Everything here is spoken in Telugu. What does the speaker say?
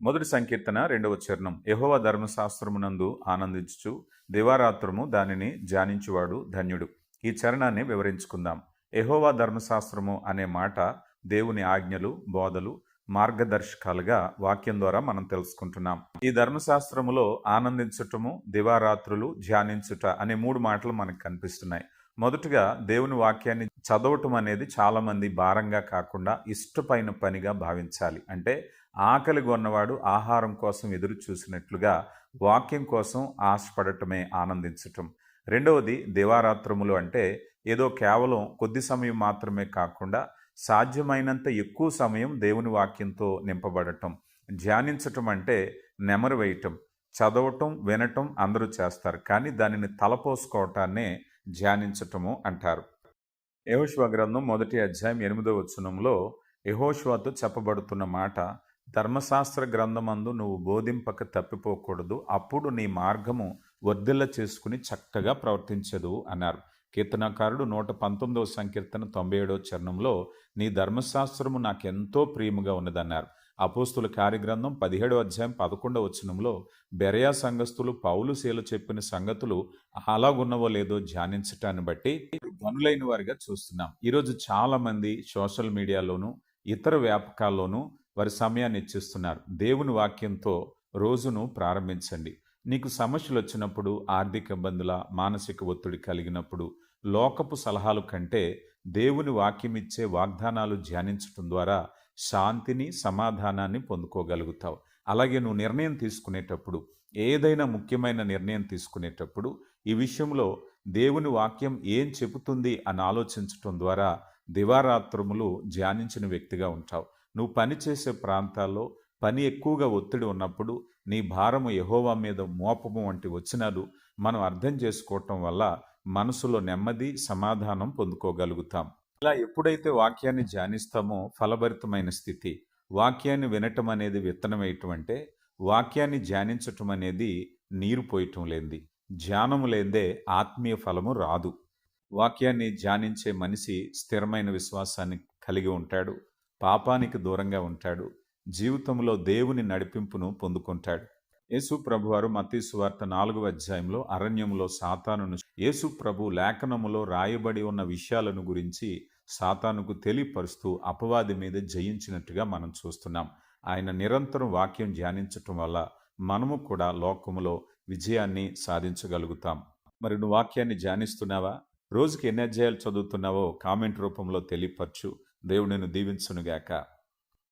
మొదటి సంకీర్తన 2వ చరణం. యెహోవా ధర్మశాస్త్రమునందు ఆనందించుచు దివారాత్రము దానిని ధ్యానించువాడు ధన్యుడు. ఈ చరణాన్ని వివరించుకుందాం. యెహోవా ధర్మశాస్త్రము అనే మాట దేవుని ఆజ్ఞలు, బోధలు, మార్గదర్శకాలుగా వాక్యం ద్వారా మనం తెలుసుకుంటున్నాం. ఈ ధర్మశాస్త్రములో ఆనందించటము, దివారాత్రులు ధ్యానించుట అనే 3 మాటలు మనకు కనిపిస్తున్నాయి. మొదటగా దేవుని వాక్యాన్ని చదవటం అనేది చాలా మంది భారంగా కాకుండా ఇష్టమైన పనిగా భావించాలి. అంటే ఆకలి కొన్నవాడు ఆహారం కోసం ఎదురు చూసినట్లుగా వాక్యం కోసం ఆశపడటమే ఆనందించటం. రెండవది దివారాత్రములు అంటే ఏదో కేవలం కొద్ది సమయం మాత్రమే కాకుండా సాధ్యమైనంత ఎక్కువ సమయం దేవుని వాక్యంతో నింపబడటం. ధ్యానించటం అంటే నెమరు వేయటం. చదవటం, వినటం అందరూ చేస్తారు, కానీ దానిని తలపోసుకోవటాన్నే ధ్యానించటము అంటారు. యెహోషువ గ్రంథం 1వ అధ్యాయం 8వ వచనంలో యెహోషువతో చెప్పబడుతున్న మాట, ధర్మశాస్త్ర గ్రంథమందు నువ్వు బోధింపక తప్పిపోకూడదు, అప్పుడు నీ మార్గము వర్ధిల్ల చేసుకుని చక్కగా ప్రవర్తించదు అన్నారు. కీర్తనకారుడు 119వ సంకీర్తన 97వ చరణంలో నీ ధర్మశాస్త్రము నాకెంతో ప్రియముగా ఉన్నదన్నారు. అపోస్తుల కార్యగ్రంథం 17వ అధ్యాయం 11వ వచనంలో బెరయా సంఘస్థులు పౌలు శీల చెప్పిన సంగతులు అలాగున్నవో లేదో ధ్యానించటాన్ని బట్టి ధనులైన వారిగా చూస్తున్నాం. ఈరోజు చాలా మంది సోషల్ మీడియాలోను ఇతర వ్యాపకాల్లోనూ వారి సమయాన్ని ఇచ్చిస్తున్నారు. దేవుని వాక్యంతో రోజును ప్రారంభించండి. నీకు సమస్యలు వచ్చినప్పుడు, ఆర్థిక ఇబ్బందుల, మానసిక ఒత్తిడి కలిగినప్పుడు లోకపు సలహాలు కంటే దేవుని వాక్యం ఇచ్చే వాగ్దానాలు ధ్యానించటం ద్వారా శాంతిని, సమాధానాన్ని పొందుకోగలుగుతావు. అలాగే నువ్వు నిర్ణయం తీసుకునేటప్పుడు, ఏదైనా ముఖ్యమైన నిర్ణయం తీసుకునేటప్పుడు ఈ విషయంలో దేవుని వాక్యం ఏం చెబుతుంది అని ఆలోచించటం ద్వారా దివారాత్రములు ధ్యానించిన వ్యక్తిగా ఉంటావు. నువ్వు పనిచేసే ప్రాంతాల్లో పని ఎక్కువగా ఒత్తిడి ఉన్నప్పుడు నీ భారము యెహోవా మీద మోపము వంటి వచనాలు మనం అర్థం చేసుకోవటం వల్ల మనసులో నెమ్మది, సమాధానం పొందుకోగలుగుతాం. ఇలా ఎప్పుడైతే వాక్యాన్ని ధ్యానిస్తామో ఫలభరితమైన స్థితి. వాక్యాన్ని వినటం అనేది విత్తనం వేయటం అంటే, వాక్యాన్ని ధ్యానించటం అనేది నీరు పోయటం లేనిది. ధ్యానము లేనిదే ఆత్మీయ ఫలము రాదు. వాక్యాన్ని ధ్యానించే మనిషి స్థిరమైన విశ్వాసాన్ని కలిగి ఉంటాడు, పాపానికి దూరంగా ఉంటాడు, జీవితంలో దేవుని నడిపింపును పొందుకుంటాడు. యేసు ప్రభువారు మత్తయి సువార్త 4వ అధ్యాయంలో అరణ్యములో సాతానును యేసు ప్రభు లేఖనములో రాయబడి ఉన్న విషయాలను గురించి సాతానుకు తెలియపరుస్తూ అపవాది మీద జయించినట్టుగా మనం చూస్తున్నాం. ఆయన నిరంతరం వాక్యం ధ్యానించటం వల్ల మనము కూడా లోకములో విజయాన్ని సాధించగలుగుతాం. మరి నువ్వు వాక్యాన్ని ధ్యానిస్తున్నావా? రోజుకి ఎన్ని అధ్యాయాలు చదువుతున్నావో కామెంట్ రూపంలో తెలియపరచు. దేవుడు నిన్ను దీవించునుగాక.